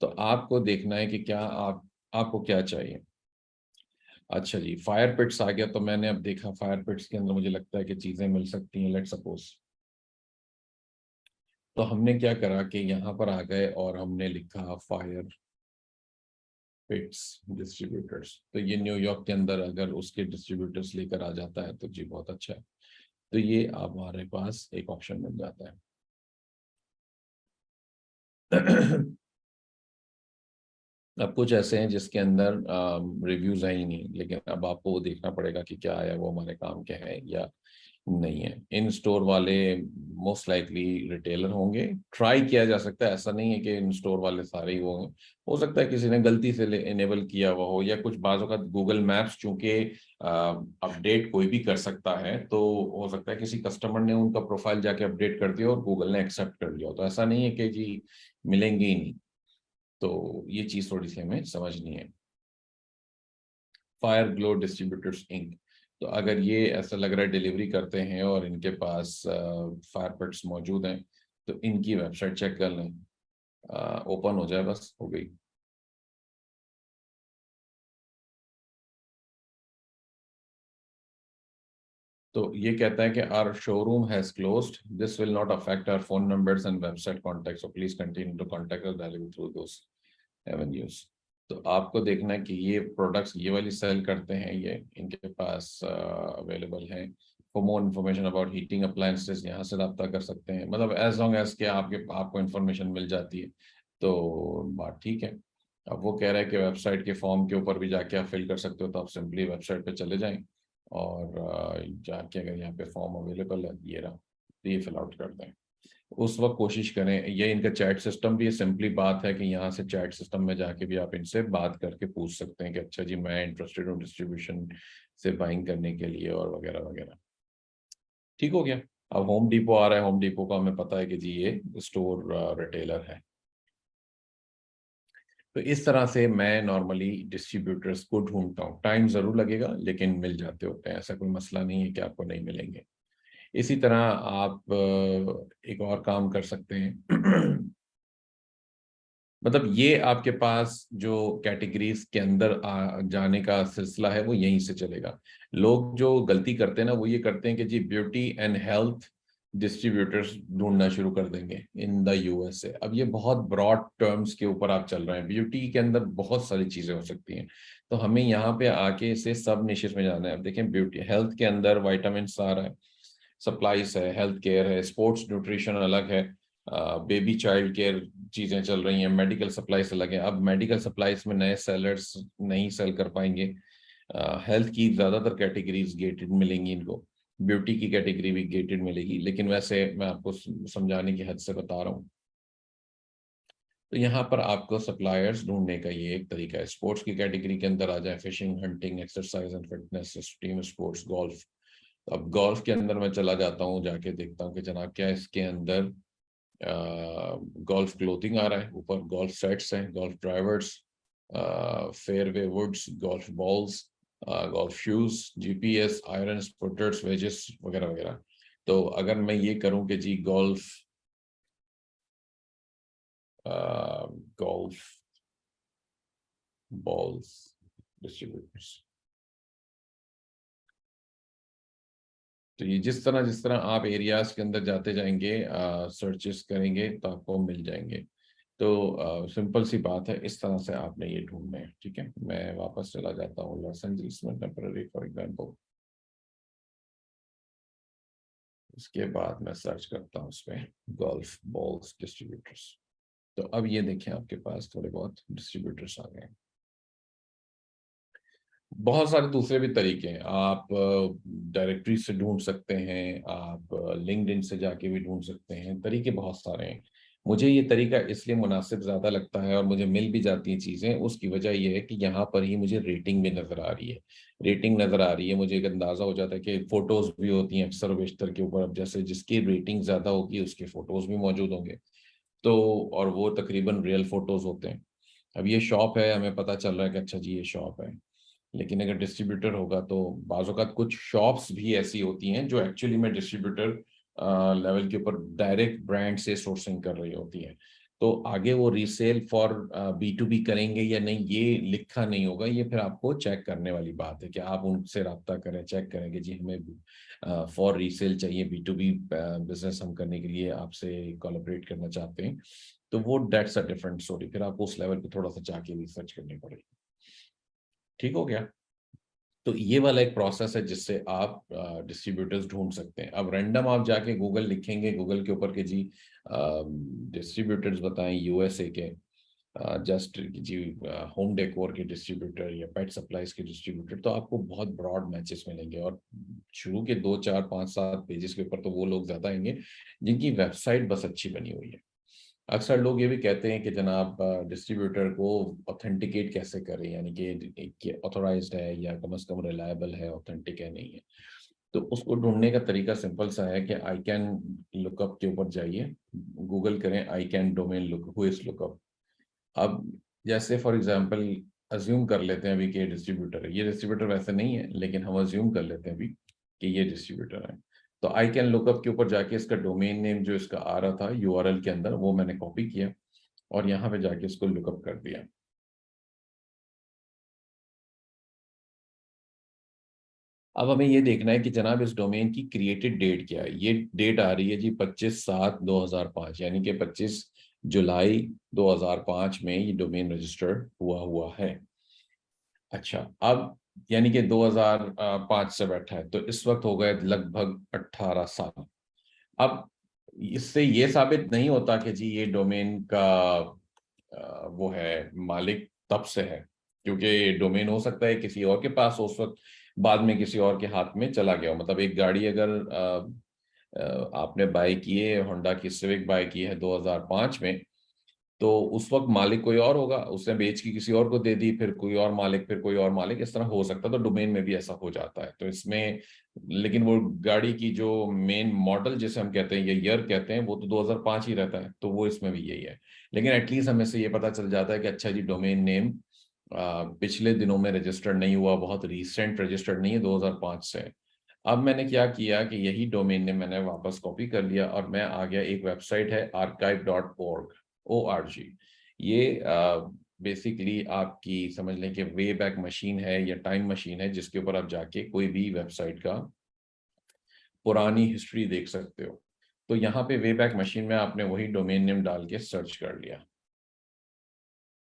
तो आपको देखना है कि क्या आपको क्या चाहिए। अच्छा जी, फायर पिट्स आ गया, तो मैंने अब देखा फायर पिट्स के अंदर मुझे लगता है कि चीजें मिल सकती हैं, लेट सपोज। तो हमने क्या करा कि यहाँ पर आ गए और हमने लिखा फायर पिट्स डिस्ट्रीब्यूटर्स, तो ये न्यूयॉर्क के अंदर अगर उसके डिस्ट्रीब्यूटर्स लेकर आ जाता है तो जी बहुत अच्छा है। तो ये अब हमारे पास एक ऑप्शन मिल जाता है। अब कुछ ऐसे हैं जिसके अंदर रिव्यूज है ही नहीं, लेकिन अब आपको वो देखना पड़ेगा कि क्या है वो हमारे काम के हैं या नहीं है। इन स्टोर वाले मोस्ट लाइकली रिटेलर होंगे, ट्राई किया जा सकता है, ऐसा नहीं है कि इन स्टोर वाले सारे ही वो होंगे। हो सकता है किसी ने गलती से इनेबल किया हुआ हो, या कुछ बाजों का गूगल मैप्स चूंकि अपडेट कोई भी कर सकता है, तो हो सकता है किसी कस्टमर ने उनका प्रोफाइल जाके अपडेट कर दिया और गूगल ने एक्सेप्ट कर लिया हो। तो ऐसा नहीं है कि जी मिलेंगे ही नहीं। तो ये चीज थोड़ी सी हमें समझनी है। फायर ग्लो डिस्ट्रीब्यूटर्स इंक, तो अगर ये ऐसा लग रहा है डिलीवरी करते हैं और इनके पास फायर पिट्स मौजूद हैं, तो इनकी वेबसाइट चेक कर लें। ओपन हो जाए, बस हो गई। तो ये कहता है कि our showroom has closed, this will not affect our phone numbers and website contact, so please continue to contact us directly through those avenues. तो आपको देखना है कि ये प्रोडक्ट्स ये वाली सेल करते हैं, ये इनके पास अवेलेबल हैं। For more information about heating appliances यहाँ से रब्ता कर सकते हैं, मतलब एज लॉन्ग एज के आपको इन्फॉर्मेशन मिल जाती है तो बात ठीक है। अब वो कह रहा है कि वेबसाइट के फॉर्म के ऊपर भी जाके आप फिल कर सकते हो, तो आप सिंपली वेबसाइट पे चले जाएं और जाके अगर यहाँ पे फॉर्म अवेलेबल है, ये रहा, तो ये फिल आउट कर दें। उस वक्त कोशिश करें, ये इनका चैट सिस्टम भी है, सिंपली बात है कि यहाँ से चैट सिस्टम में जाके भी आप इनसे बात करके पूछ सकते हैं कि अच्छा जी मैं इंटरेस्टेड हूँ डिस्ट्रीब्यूशन से बाइंग करने के लिए और वगैरह वगैरह। ठीक हो गया। अब होम डिपो आ रहा है, होम डिपो का हमें पता है कि जी ये स्टोर रिटेलर है। तो इस तरह से मैं नॉर्मली डिस्ट्रीब्यूटर्स को ढूंढता हूँ, टाइम जरूर लगेगा लेकिन मिल जाते होते हैं, ऐसा कोई मसला नहीं है कि आपको नहीं मिलेंगे। इसी तरह आप एक और काम कर सकते हैं। मतलब ये आपके पास जो कैटेगरीज के अंदर जाने का सिलसिला है वो यहीं से चलेगा। लोग जो गलती करते हैं ना वो ये करते हैं कि जी ब्यूटी एंड हेल्थ डिस्ट्रीब्यूटर्स ढूंढना शुरू कर देंगे इन द यूएसए। अब ये बहुत ब्रॉड टर्म्स के ऊपर आप चल रहे हैं, ब्यूटी के अंदर बहुत सारी चीजें हो सकती हैं, तो हमें यहाँ पे आके इसे सब निशेष में जाना है। अब देखें ब्यूटी हेल्थ के अंदर वाइटामिन आ रहा है, सप्लाईज है, हेल्थ केयर है, स्पोर्ट्स न्यूट्रिशन अलग है, बेबी चाइल्ड केयर चीजें चल रही हैं, मेडिकल सप्लाईज अलग है। अब मेडिकल सप्लाईज में नए सेलर्स नहीं सेल कर पाएंगे। हेल्थ की ज्यादातर कैटेगरीज गेटेड मिलेंगी इनको, ब्यूटी की कैटेगरी भी गेटेड मिलेगी, लेकिन वैसे मैं आपको समझाने की हद से बता रहा हूँ। तो यहाँ पर आपको सप्लायर्स ढूंढने का ये एक तरीका है। स्पोर्ट्स की कैटेगरी के अंदर आ जाए, fishing, hunting, exercise and fitness, team sports, golf. अब गोल्फ के अंदर मैं चला जाता हूँ, जाके देखता हूँ कि जनाब क्या इसके अंदर गोल्फ क्लोथिंग आ रहा है, ऊपर गोल्फ सेट्स हैं, golf drivers, fairway woods, golf balls, golf shoes, GPS, iron, putters, wedges वगैरह वगैरह। तो अगर मैं ये करूं कि जी गोल्फ गोल्फ बॉल्स डिस्ट्रीब्यूटर्स, तो ये जिस तरह आप एरियाज के अंदर जाते जाएंगे, सर्चेस करेंगे तो आपको मिल जाएंगे। तो सिंपल सी बात है, इस तरह से आपने ये ढूंढना है। ठीक है, मैं वापस चला जाता हूँ लॉस एंजलिस में टेम्पररी फॉर एग्जाम्पल। इसके बाद मैं सर्च करता हूँ उसमें गोल्फ बॉल्स डिस्ट्रीब्यूटर्स। तो अब ये देखें, आपके पास थोड़े बहुत डिस्ट्रीब्यूटर्स आ गए। बहुत सारे दूसरे भी तरीके हैं, आप डायरेक्टरी से ढूंढ सकते हैं, आप लिंक्डइन से जाके भी ढूंढ सकते हैं, तरीके बहुत सारे हैं। मुझे ये तरीका इसलिए मुनासिब ज़्यादा लगता है और मुझे मिल भी जाती हैं चीज़ें, उसकी वजह यह है कि यहाँ पर ही मुझे रेटिंग भी नज़र आ रही है। रेटिंग नज़र आ रही है, मुझे एक अंदाज़ा हो जाता है कि फ़ोटोज़ भी होती हैं अक्सर बेशतर के ऊपर। अब जैसे जिसकी रेटिंग ज़्यादा होगी उसके फ़ोटोज़ भी मौजूद होंगे, तो और वो तकरीबन रियल फ़ोटोज़ होते हैं। अब ये शॉप है, हमें पता चल रहा है कि अच्छा जी ये शॉप है। लेकिन अगर डिस्ट्रीब्यूटर होगा तो बाज़ औक़ात कुछ शॉप्स भी ऐसी होती हैं जो एक्चुअली में डिस्ट्रीब्यूटर लेवल के ऊपर डायरेक्ट ब्रांड से सोर्सिंग कर रही होती हैं। तो आगे वो रीसेल फॉर B2B करेंगे या नहीं, ये लिखा नहीं होगा। ये फिर आपको चेक करने वाली बात है कि आप उनसे रब्ता करें, चेक करें कि जी हमें फॉर रीसेल चाहिए, B2B बिजनेस हम करने के लिए आपसे कोलैबोरेट करना चाहते हैं। तो वो दैट्स अ डिफरेंट स्टोरी, फिर आपको उस लेवल पे थोड़ा सा जाके रिसर्च करनी पड़ेगी। ठीक हो गया? तो ये वाला एक प्रोसेस है जिससे आप डिस्ट्रीब्यूटर्स ढूंढ सकते हैं। अब रैंडम आप जाके गूगल लिखेंगे, गूगल के ऊपर के जी डिस्ट्रीब्यूटर्स बताएं यूएसए के, जस्ट जी होम डेकोर के डिस्ट्रीब्यूटर या पेट सप्लाईज के डिस्ट्रीब्यूटर, तो आपको बहुत ब्रॉड मैचेस मिलेंगे। और शुरू के 2 4 5 7 पेजेस के ऊपर तो वो लोग ज्यादा आएंगे जिनकी वेबसाइट बस अच्छी बनी हुई है। अक्सर लोग ये भी कहते हैं कि जनाब डिस्ट्रीब्यूटर को ऑथेंटिकेट कैसे करें, यानी कि ऑथोराइज्ड है या कम से कम रिलायबल है, ऑथेंटिक है नहीं है। तो उसको ढूंढने का तरीका सिंपल सा है कि आई कैन लुकअप के ऊपर जाइए, गूगल करें I can domain look who is lookup. अब जैसे फॉर एग्जांपल अज्यूम कर लेते हैं अभी कि ये डिस्ट्रीब्यूटर है, ये डिस्ट्रीब्यूटर वैसे नहीं है लेकिन हम अज्यूम कर लेते हैं अभी कि ये डिस्ट्रीब्यूटर है। तो आई कैन लुकअप के ऊपर जाके इसका डोमेन नेम जो इसका आ रहा था यूआरएल के अंदर, वो मैंने कॉपी किया और यहाँ पे जाके इसको लुकअप कर दिया। अब हमें ये देखना है कि जनाब इस डोमेन की क्रिएटेड डेट क्या है। ये डेट आ रही है जी 25/7/2005, यानी कि 25 जुलाई 2005 में ये डोमेन रजिस्टर्ड हुआ है। अच्छा, अब यानी कि 2005 से बैठा है, तो इस वक्त हो गए लगभग 18 साल। अब इससे ये साबित नहीं होता कि जी ये डोमेन का वो है मालिक तब से है, क्योंकि डोमेन हो सकता है किसी और के पास हो उस वक्त, बाद में किसी और के हाथ में चला गया हो। मतलब एक गाड़ी अगर आपने बाय की है, होंडा की सिविक बाय की है 2005 में, तो उस वक्त मालिक कोई और होगा, उसने बेच के किसी और को दे दी, फिर कोई और मालिक, फिर कोई और मालिक, इस तरह हो सकता है। तो डोमेन में भी ऐसा हो जाता है। तो इसमें लेकिन वो गाड़ी की जो मेन मॉडल जिसे हम कहते हैं या ईयर कहते हैं, वो तो 2005 ही रहता है, तो वो इसमें भी यही है। लेकिन एटलीस्ट हमें से ये पता चल जाता है कि अच्छा जी डोमेन नेम पिछले दिनों में रजिस्टर्ड नहीं हुआ, बहुत रिसेंट रजिस्टर्ड नहीं है, 2005 से। अब मैंने क्या किया कि यही डोमेन नेम मैंने वापस कॉपी कर लिया और मैं आ गया, एक वेबसाइट है archive.org। ये बेसिकली आपकी समझ लें कि वे बैक मशीन है या टाइम मशीन है, जिसके ऊपर आप जाके कोई भी वेबसाइट का पुरानी हिस्ट्री देख सकते हो। तो यहाँ पे वे बैक मशीन में आपने वही डोमेन नेम डाल के सर्च कर लिया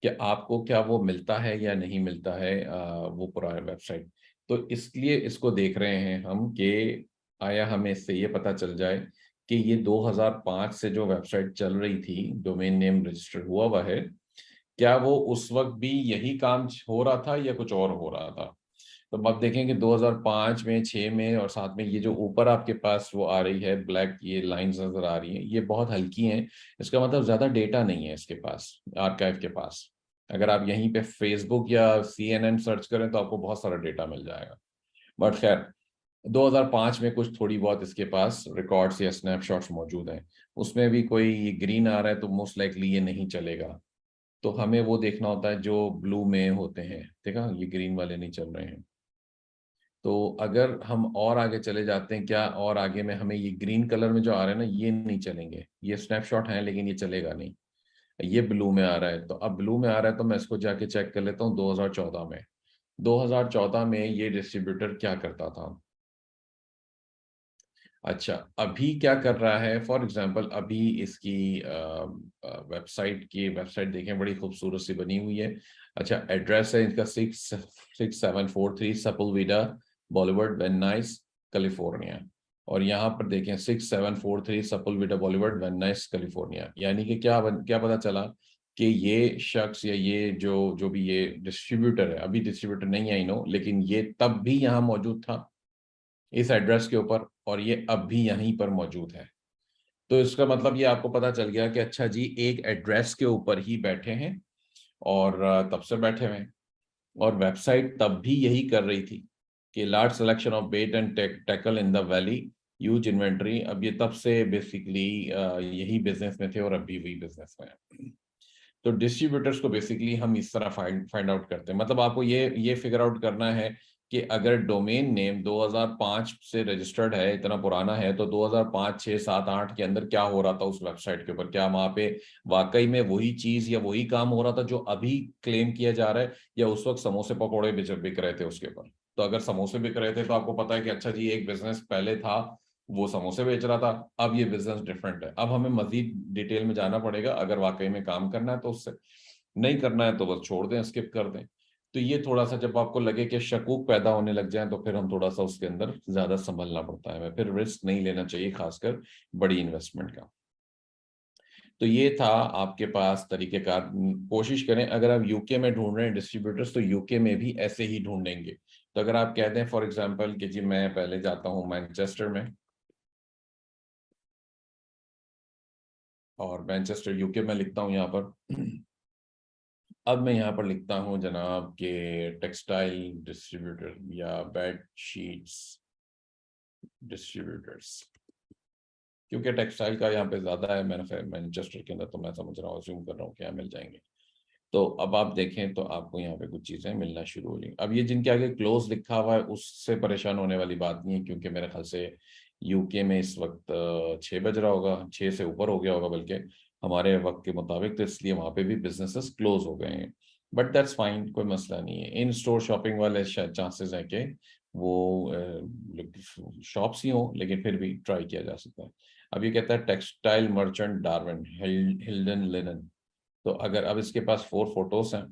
कि आपको क्या वो मिलता है या नहीं मिलता है, वो पुराना वेबसाइट। तो इसलिए इसको देख रहे हैं हम कि आया हमें इससे ये पता चल जाए कि ये 2005 से जो वेबसाइट चल रही थी, डोमेन नेम रजिस्टर हुआ हुआ है, क्या वो उस वक्त भी यही काम हो रहा था या कुछ और हो रहा था। तो अब देखें कि 2005 में, 6 में और 7 में, ये जो ऊपर आपके पास वो आ रही है ब्लैक, ये लाइंस नजर आ रही हैं, ये बहुत हल्की हैं। इसका मतलब ज्यादा डेटा नहीं है इसके पास, आर्काइव के पास। अगर आप यहीं पे फेसबुक या CNN सर्च करें तो आपको बहुत सारा डेटा मिल जाएगा। बट खैर, 2005 में कुछ थोड़ी बहुत इसके पास रिकॉर्ड्स या स्नैपशॉट्स मौजूद हैं। उसमें भी कोई ग्रीन आ रहा है तो मोस्ट लाइकली ये नहीं चलेगा। तो हमें वो देखना होता है जो ब्लू में होते हैं। देखा, ये ग्रीन वाले नहीं चल रहे हैं। तो अगर हम और आगे चले जाते हैं, क्या और आगे में हमें ये ग्रीन कलर में जो आ रहे हैं ना, ये नहीं चलेंगे। ये स्नैपशॉट हैं लेकिन ये चलेगा नहीं। ये ब्लू में आ रहा है, तो अब ब्लू में आ रहा है तो मैं इसको जाके चेक कर लेता हूँ 2014 में। 2014 में ये डिस्ट्रीब्यूटर क्या करता था। अच्छा, अभी क्या कर रहा है, फॉर एग्जांपल अभी इसकी वेबसाइट देखें, बड़ी खूबसूरत सी बनी हुई है। अच्छा, एड्रेस है इनका 66743 सेपुलवेडा बॉलीवुड, वेन नाइस, कैलिफोर्निया। और यहाँ पर देखें 6743 सेपुलवेडा बॉलीवुड, वेन नाइस, कैलिफोर्निया। यानी कि क्या पता चला कि ये शख्स या ये जो भी ये डिस्ट्रीब्यूटर है, अभी डिस्ट्रीब्यूटर नहीं है, नो, लेकिन ये तब भी यहाँ मौजूद था इस एड्रेस के ऊपर, और ये अब भी यहीं पर मौजूद है। तो इसका मतलब ये आपको पता चल गया कि अच्छा जी, एक एड्रेस के ऊपर ही बैठे हैं और तब से बैठे हुए हैं। और वेबसाइट तब भी यही कर रही थी कि large selection of bait and tackle in the valley, huge inventory. अब ये तब से बेसिकली यही बिजनेस में थे और अभी वही बिजनेस में है। तो डिस्ट्रीब्यूटर्स को बेसिकली हम इस तरह फाइंड आउट करते हैं। मतलब आपको ये फिगर आउट करना है कि अगर डोमेन नेम 2005 से रजिस्टर्ड है, इतना पुराना है, तो 2005, 6, 7, 8 के अंदर क्या हो रहा था उस वेबसाइट के ऊपर, क्या वहां पे वाकई में वही चीज या वही काम हो रहा था जो अभी क्लेम किया जा रहा है, या उस वक्त समोसे पकौड़े बिक रहे थे उसके ऊपर। तो अगर समोसे बिक रहे थे तो आपको पता है कि अच्छा जी, एक बिजनेस पहले था वो समोसे बेच रहा था, अब ये बिजनेस डिफरेंट है। अब हमें मजीद डिटेल में जाना पड़ेगा, अगर वाकई में काम करना है तो उससे, नहीं करना है तो बस छोड़ दें, स्किप कर दें। तो ये थोड़ा सा जब आपको लगे कि शकूक पैदा होने लग जाए तो फिर हम थोड़ा सा उसके अंदर ज्यादा संभलना पड़ता है, फिर रिस्क नहीं लेना चाहिए, खासकर बड़ी इन्वेस्टमेंट का। तो ये था आपके पास तरीकेकार। कोशिश करें, अगर आप यूके में ढूंढ रहे हैं डिस्ट्रीब्यूटर्स, तो यूके में भी ऐसे ही ढूंढेंगे। तो अगर आप कहते हैं फॉर एग्जांपल कि जी मैं पहले जाता हूं मैनचेस्टर में, और मैनचेस्टर यूके में लिखता हूं यहाँ पर। अब मैं यहाँ पर लिखता हूँ जनाब के टेक्सटाइल डिस्ट्रीब्यूटर या बेड शीट्स डिस्ट्रीब्यूटर्स, क्योंकि टेक्सटाइल का यहाँ पे ज्यादा है मैनचेस्टर के अंदर, तो मैं समझ रहा हूँ, अज्यूम कर रहा हूँ क्या मिल जाएंगे। तो अब आप देखें तो आपको यहाँ पे कुछ चीजें मिलना शुरू हो जाएंगी। अब ये जिनके आगे क्लोज लिखा हुआ है उससे परेशान होने वाली बात नहीं है, क्योंकि मेरे ख्याल से यूके में इस वक्त 6 बज रहा होगा, 6 से ऊपर हो गया होगा बल्कि हमारे वक्त के मुताबिक, तो इसलिए वहां पे भी बिजनेसेस क्लोज हो गए हैं। बट दैट्स फाइन, कोई मसला नहीं है। इन स्टोर शॉपिंग वाले शायद चांसेस हैं कि वो शॉप्स ही हों, लेकिन फिर भी ट्राई किया जा सकता है। अब ये कहता है टेक्सटाइल मर्चेंट डार्विन, हिल्डन लिनन। तो अगर अब इसके पास 4 फोटोज हैं,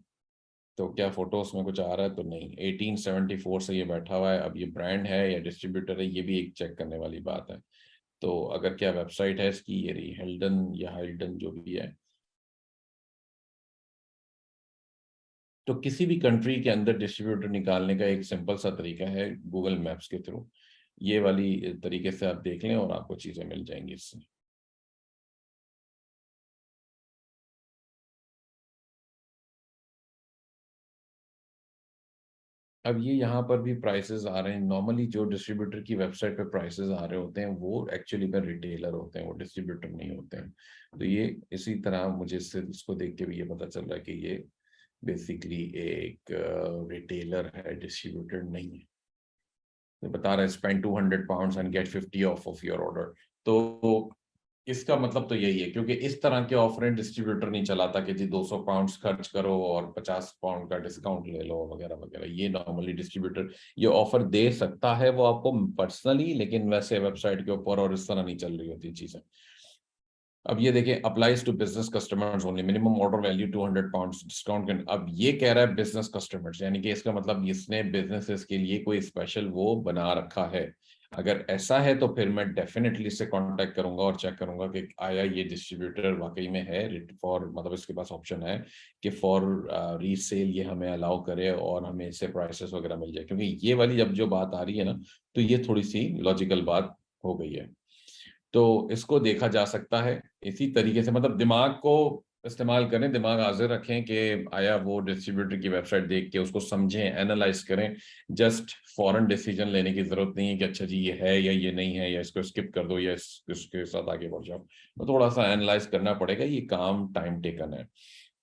तो क्या फोटोज में कुछ आ रहा है? तो नहीं। 1874 से ये बैठा हुआ है। अब ये ब्रांड है या डिस्ट्रीब्यूटर है, ये भी एक चेक करने वाली बात है। तो अगर क्या वेबसाइट है इसकी, ये रही हेल्डन या हाइल्डन जो भी है। तो किसी भी कंट्री के अंदर डिस्ट्रीब्यूटर निकालने का एक सिंपल सा तरीका है, गूगल मैप्स के थ्रू। ये वाली तरीके से आप देख लें और आपको चीजें मिल जाएंगी इससे। अब ये यहाँ पर भी प्राइसेस आ रहे हैं। नॉर्मली जो डिस्ट्रीब्यूटर की वेबसाइट पे प्राइसेस आ रहे होते हैं वो एक्चुअली में रिटेलर होते हैं, वो डिस्ट्रीब्यूटर नहीं होते हैं। तो ये इसी तरह मुझे इसको देख के भी ये पता चल रहा है कि ये बेसिकली एक रिटेलर है, डिस्ट्रीब्यूटर नहीं है। ये बता रहा है spend £200 and get 50 off your order. तो इसका मतलब तो यही है, क्योंकि इस तरह के ऑफरें डिस्ट्रीब्यूटर नहीं चलाता कि जी £200 खर्च करो और £50 का डिस्काउंट ले लो वगैरह वगैरह। ये नॉर्मली डिस्ट्रीब्यूटर ये ऑफर दे सकता है वो आपको पर्सनली, लेकिन वैसे वेबसाइट के ऊपर और इस तरह नहीं चल रही होती चीजें। अब ये देखिए, applies to business customers only, minimum order value £200 discount. अब ये कह रहा है बिजनेस कस्टमर्स, यानी कि इसका मतलब इसने बिजनेसेस के लिए कोई स्पेशल वो बना रखा है। अगर ऐसा है तो फिर मैं डेफिनेटली इससे कांटेक्ट करूंगा और चेक करूंगा कि आया ये डिस्ट्रीब्यूटर वाकई में है फॉर, मतलब इसके पास ऑप्शन है कि फॉर रीसेल ये हमें अलाउ करे और हमें इससे प्राइसेस वगैरह मिल जाए। क्योंकि ये वाली जब जो बात आ रही है ना, तो ये थोड़ी सी लॉजिकल बात हो गई है। तो इसको देखा जा सकता है इसी तरीके से, मतलब दिमाग को इस्तेमाल करें, दिमाग हाजिर रखें कि आया वो डिस्ट्रीब्यूटर की वेबसाइट देख के उसको समझें, एनालाइज करें। जस्ट फॉरेन डिसीजन लेने की जरूरत नहीं है कि अच्छा जी ये है या ये नहीं है, या इसको स्किप कर दो या इसके साथ आगे बढ़ जाओ। तो थोड़ा सा एनालाइज करना पड़ेगा, ये काम टाइम टेकन है।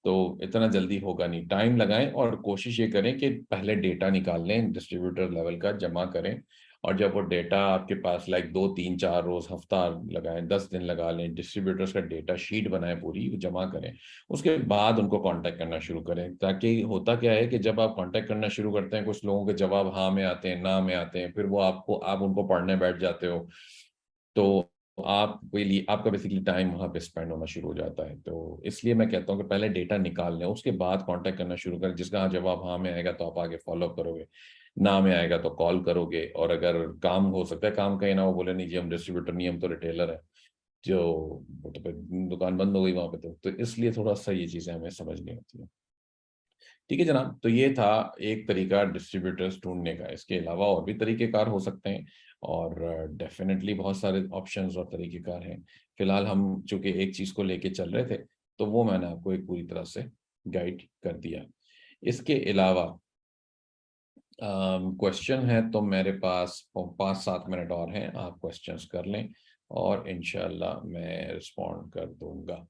तो इतना जल्दी होगा नहीं, टाइम लगाएं और कोशिश ये करें कि पहले डेटा निकाल लें, डिस्ट्रीब्यूटर लेवल का जमा करें। और जब वो डेटा आपके पास लाइक 2, 3, 4 रोज, हफ्ता लगाएं, 10 दिन लगा लें, डिस्ट्रीब्यूटर्स का डेटा शीट बनाएं, पूरी जमा करें। उसके बाद उनको कांटेक्ट करना शुरू करें, ताकि होता क्या है कि जब आप कांटेक्ट करना शुरू करते हैं, कुछ लोगों के जवाब हाँ में आते हैं, ना में आते हैं, फिर वो आप उनको पढ़ने बैठ जाते हो। तो आपका बेसिकली टाइम वहाँ पे स्पेंड होना शुरू हो जाता है। तो इसलिए मैं कहता हूँ कि पहले डेटा निकाल लें, उसके बाद कांटेक्ट करना शुरू करें। जिसका जवाब हाँ में आएगा तो आप आगे फॉलो करोगे, ना में आएगा तो कॉल करोगे। और अगर काम हो सकता है, काम कहीं ना वो बोले नहीं जी हम डिस्ट्रीब्यूटर नहीं, हम तो रिटेलर है, जो वो तो फिर दुकान बंद हो गई वहाँ पे। तो इसलिए थोड़ा सा ये चीज़ें हमें समझनी होती है। ठीक है जनाब, तो ये था एक तरीका डिस्ट्रीब्यूटर्स ढूंढने का। इसके अलावा और भी तरीकेकार हो सकते हैं, और डेफिनेटली बहुत सारे ऑप्शंस और तरीकेकार हैं। फिलहाल हम चूंकि एक चीज़ को लेके चल रहे थे, तो वो मैंने आपको एक पूरी तरह से गाइड कर दिया। इसके अलावा क्वेश्चन है तो मेरे पास 5-7 मिनट और हैं, आप क्वेश्चंस कर लें और इंशाल्लाह मैं रिस्पॉन्ड कर दूंगा।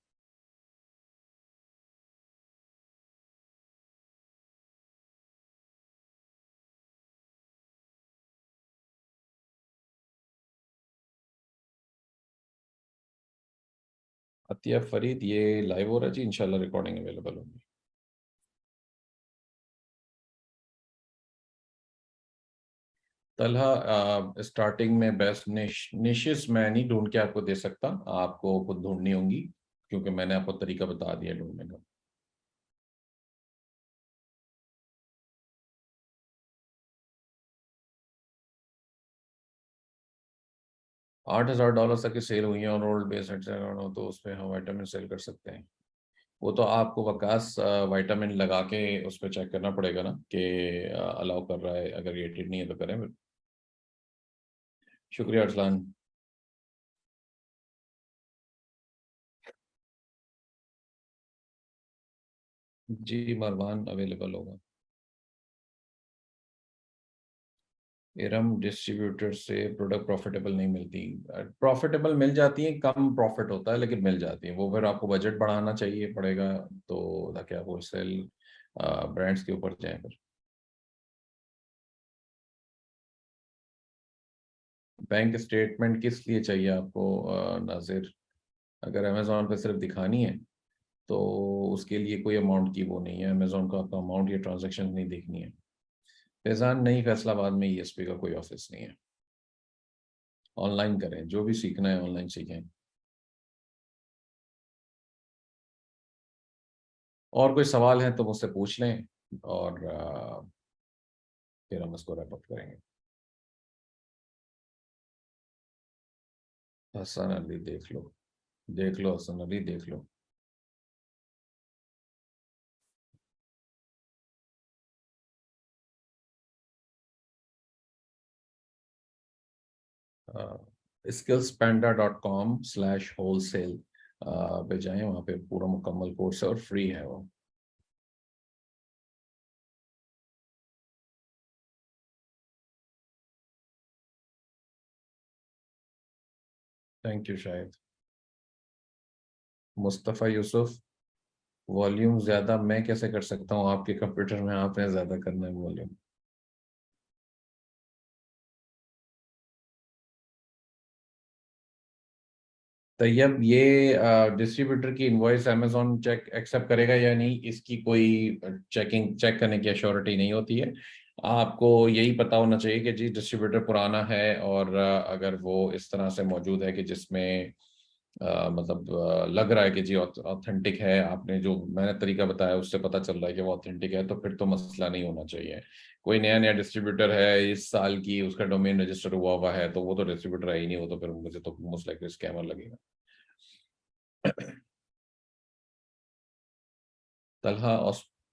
अतिया फरीद, ये लाइव हो रहा है जी? इंशाल्लाह रिकॉर्डिंग अवेलेबल होगी। तलहा, स्टार्टिंग में बेस्ट निशेस मैं नहीं ढूंढ के आपको दे सकता, आपको खुद ढूंढनी होंगी, क्योंकि मैंने आपको तरीका बता दिया ढूंढने का। 8,000 डॉलर तक की सेल हुई है और ओल्ड बेस हो, तो उस पर हम वाइटामिन सेल कर सकते हैं। वो तो आपको वकास वाइटामिन लगा के उस पर चेक करना पड़ेगा ना कि अलाउ कर रहा है। अगर रेटेड नहीं है तो करें फिर। शुक्रिया अरसलान। जी मरवान अवेलेबल होगा। इरम डिस्ट्रीब्यूटर से प्रोडक्ट प्रॉफिटेबल नहीं मिलती। प्रॉफिटेबल मिल जाती है, कम प्रॉफिट होता है लेकिन मिल जाती है। वो फिर आपको बजट बढ़ाना चाहिए पड़ेगा, तो ताकि आप होलसेल ब्रांड्स के ऊपर जाएं फिर। बैंक स्टेटमेंट किस लिए चाहिए आपको नाजिर? अगर अमेजोन पे सिर्फ दिखानी है तो उसके लिए कोई अमाउंट की वो नहीं है, अमेजोन को आपका अमाउंट या ट्रांजेक्शन नहीं देखनी है। फैजान नहीं, फैसलाबाद में ईएसपी का कोई ऑफिस नहीं है। ऑनलाइन करें, जो भी सीखना है ऑनलाइन सीखें। और कोई सवाल है तो मुझसे पूछ लें, और फिर हम इसको रैप अप करेंगे। हसन अली देख लो, देख लो हसन अली देख लो। skillspanda.com/wholesale पे जाएं, वहाँ पे पूरा मुकम्मल कोर्स है और फ्री है वो। थैंक यू शायद। मुस्तफ़ा यूसुफ, वॉल्यूम ज़्यादा मैं कैसे कर सकता हूँ? आपके कंप्यूटर में आपने ज़्यादा करना है वॉल्यूम। तैयब, ये डिस्ट्रीब्यूटर की इनवॉइस अमेजोन चेक एक्सेप्ट करेगा या नहीं, इसकी कोई चेक करने की अश्योरिटी नहीं होती है। आपको यही पता होना चाहिए कि जी डिस्ट्रीब्यूटर पुराना है, और अगर वो इस तरह से मौजूद है कि जिसमें मतलब लग रहा है कि जी ऑथेंटिक है, आपने जो मैंने तरीका बताया उससे पता चल रहा है कि वो ऑथेंटिक है, तो फिर तो मसला नहीं होना चाहिए। कोई नया नया डिस्ट्रीब्यूटर है इस साल की, उसका डोमेन रजिस्टर हुआ हुआ है, तो वो तो डिस्ट्रीब्यूटर है ही नहीं, वो तो फिर मुझे तो मोस्ट लाइकली स्कैमर लगेगा। तलहा,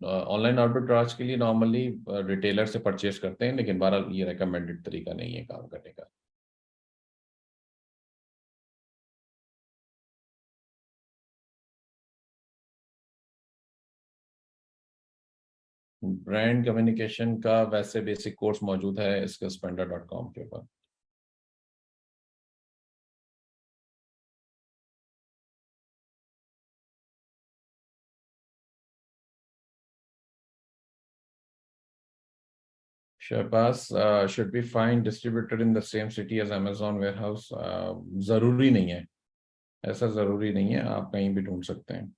ऑनलाइन आर्बिट्राज के लिए नॉर्मली रिटेलर से परचेज करते हैं, लेकिन बहरहाल ये रिकमेंडेड तरीका नहीं है काम करने का। ब्रांड कम्युनिकेशन का वैसे बेसिक कोर्स मौजूद है इसका spender.com के ऊपर। Shahbaz, should be find distributor in the same city as Amazon warehouse? ज़रूरी नहीं है, ऐसा ज़रूरी नहीं है, आप कहीं भी ढूंढ सकते हैं।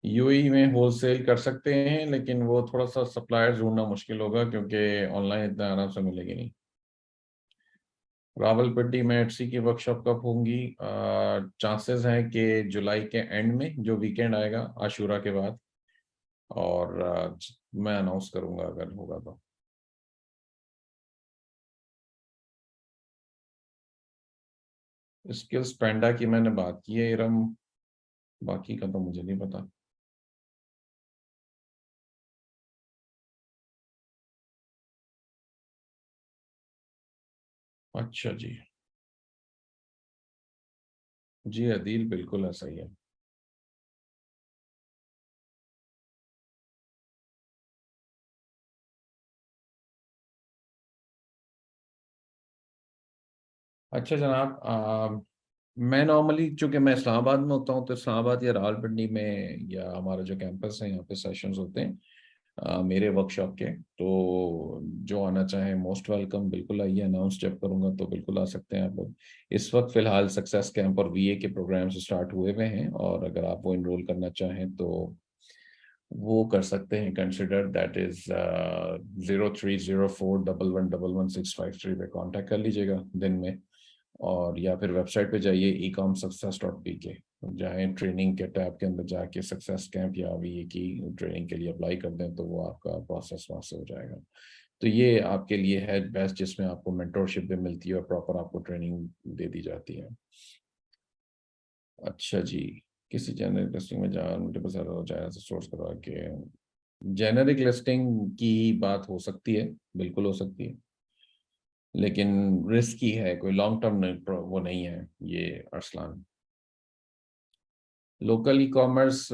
यूएई में होलसेल कर सकते हैं, लेकिन वो थोड़ा सा सप्लायर्स ढूंढना मुश्किल होगा, क्योंकि ऑनलाइन इतना आराम से मिलेगी नहीं। रावलपिंडी में एचसी की वर्कशॉप कब होंगी? चांसेस हैं कि जुलाई के एंड में, जो वीकेंड आएगा आशूरा के बाद, और मैं अनाउंस करूंगा अगर होगा तो। स्किल्स पेंडा की मैंने बात की है इरम, बाकी का तो मुझे नहीं पता। अच्छा जी। जी अदील, बिल्कुल ऐसा ही है। अच्छा जनाब, मैं नॉर्मली, चूंकि मैं इस्लामाबाद में होता हूँ, तो इस्लामाबाद या रावलपिंडी में या हमारा जो कैंपस है यहाँ पे सेशंस होते हैं मेरे वर्कशॉप के। तो जो आना चाहे मोस्ट वेलकम, बिल्कुल आइए। अनाउंस जब करूंगा तो बिल्कुल आ सकते हैं आप लोग। इस वक्त फिलहाल सक्सेस कैंप और वीए के प्रोग्राम्स स्टार्ट हुए हुए हैं, और अगर आप वो इनरोल करना चाहें तो वो कर सकते हैं। कंसिडर दैट इज 030411116153 पे कांटेक्ट कर लीजिएगा दिन में, और या फिर वेबसाइट पे जाइए ecomsuccess.pk, जहाँ ट्रेनिंग के टैब के अंदर जाके सक्सेस कैंप या वीए की ट्रेनिंग के लिए अप्लाई कर दें तो वो आपका प्रोसेस वहाँ से हो जाएगा। तो ये आपके लिए है बेस्ट, जिसमें आपको मेंटोरशिप भी मिलती है और प्रॉपर आपको ट्रेनिंग दे दी जाती है। अच्छा जी। किसी जेनेरिक लिस्टिंग में जहाँ मल्टीपल सेलर हो जाए से सोर्स करवा के, जेनेरिक लिस्टिंग की बात हो सकती है, बिल्कुल हो सकती है, लेकिन रिस्की है, कोई लॉन्ग टर्म वो नहीं है ये अरसलान। लोकल ई कॉमर्स,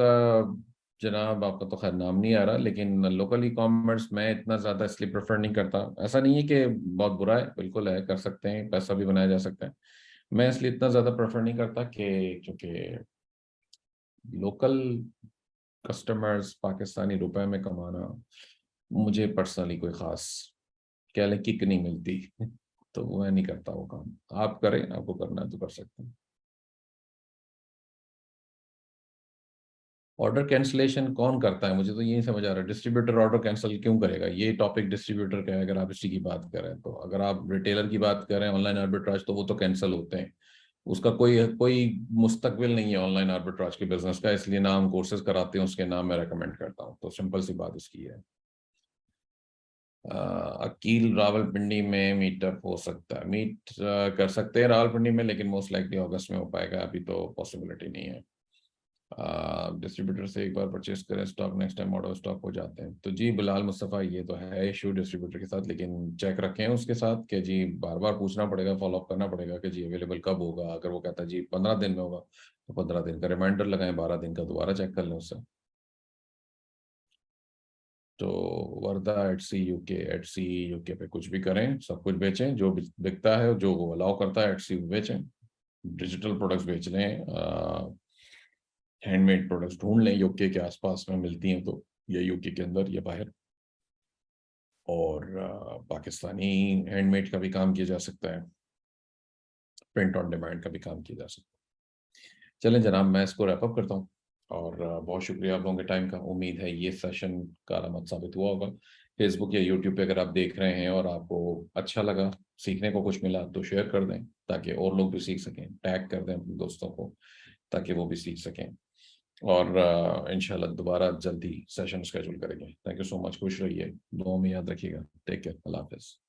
जनाब आपका तो खैर नाम नहीं आ रहा, लेकिन लोकल ई कॉमर्स मैं इतना ज़्यादा इसलिए प्रेफर नहीं करता। ऐसा नहीं है कि बहुत बुरा है, बिल्कुल है, कर सकते हैं, पैसा भी बनाया जा सकता है। मैं इसलिए इतना ज़्यादा प्रेफर नहीं करता कि क्योंकि लोकल कस्टमर्स पाकिस्तानी रुपए में कमाना मुझे पर्सनली कोई ख़ास कह लें किक नहीं मिलती। तो मैं नहीं करता वो काम। आप करें, आपको करना है तो कर सकते हैं। ऑर्डर कैंसलेशन कौन करता है, मुझे तो ये नहीं समझ आ रहा। डिस्ट्रीब्यूटर ऑर्डर कैंसिल क्यों करेगा? ये टॉपिक डिस्ट्रीब्यूटर का है, अगर आप इसी की बात करें तो। अगर आप रिटेलर की बात करें ऑनलाइन आर्बिट्राज, तो वो तो कैंसिल होते हैं। उसका कोई कोई मुस्तकबिल नहीं है ऑनलाइन आर्बिट्राज के बिजनेस का, इसलिए ना हम कोर्सेज कराते हैं उसके, नाम मैं रेकमेंड करता हूँ। तो सिंपल सी बात उसकी है। अकील, रावलपिंडी में मीटअप हो सकता है, मीट कर सकते हैं रावलपिंडी में, लेकिन मोस्ट लाइकली अगस्त में हो पाएगा, अभी तो पॉसिबिलिटी नहीं है। डिस्ट्रीब्यूटर से एक बार परचेस करें stock, next time order stock हो जाते हैं। तो जी बिलाल मुस्तफ़ा, ये तो है इशू डिस्ट्रीब्यूटर के साथ, लेकिन चेक रखें उसके साथ कि जी बार बार पूछना पड़ेगा, फॉलो अप करना पड़ेगा कि जी अवेलेबल कब होगा। अगर वो कहता है जी 15 दिन में होगा, तो 15 दिन का रिमाइंडर लगाएं, 12 दिन का दोबारा चेक कर लें उससे। तो वर्दा एट सी यूके पे कुछ भी करें, सब कुछ बेचें, जो बिकता है, जो वो अलाउ करता है एट सी बेचें। डिजिटल प्रोडक्ट्स बेच लें, हैंडमेड प्रोडक्ट्स ढूंढ लें यूके के आसपास में मिलती हैं तो, या यूके के अंदर या बाहर। और पाकिस्तानी हैंडमेड का भी काम किया जा सकता है, प्रिंट ऑन डिमांड का भी काम किया जा सकता है। चलें जनाब, मैं इसको रैप अप करता हूँ, और बहुत शुक्रिया आप लोगों के टाइम का। उम्मीद है ये सेशन कारआमद साबित हुआ होगा। फेसबुक या यूट्यूब पे अगर आप देख रहे हैं और आपको अच्छा लगा, सीखने को कुछ मिला, तो शेयर कर दें ताकि और लोग भी सीख सकें। टैग कर दें अपने दोस्तों को ताकि वो भी सीख सकें। और इंशाल्लाह दोबारा जल्दी सेशन शेड्यूल करेंगे। थैंक यू सो मच, खुश रहिए, दुआ में याद रखिएगा। टेक केयर, अल्लाह हाफिज़।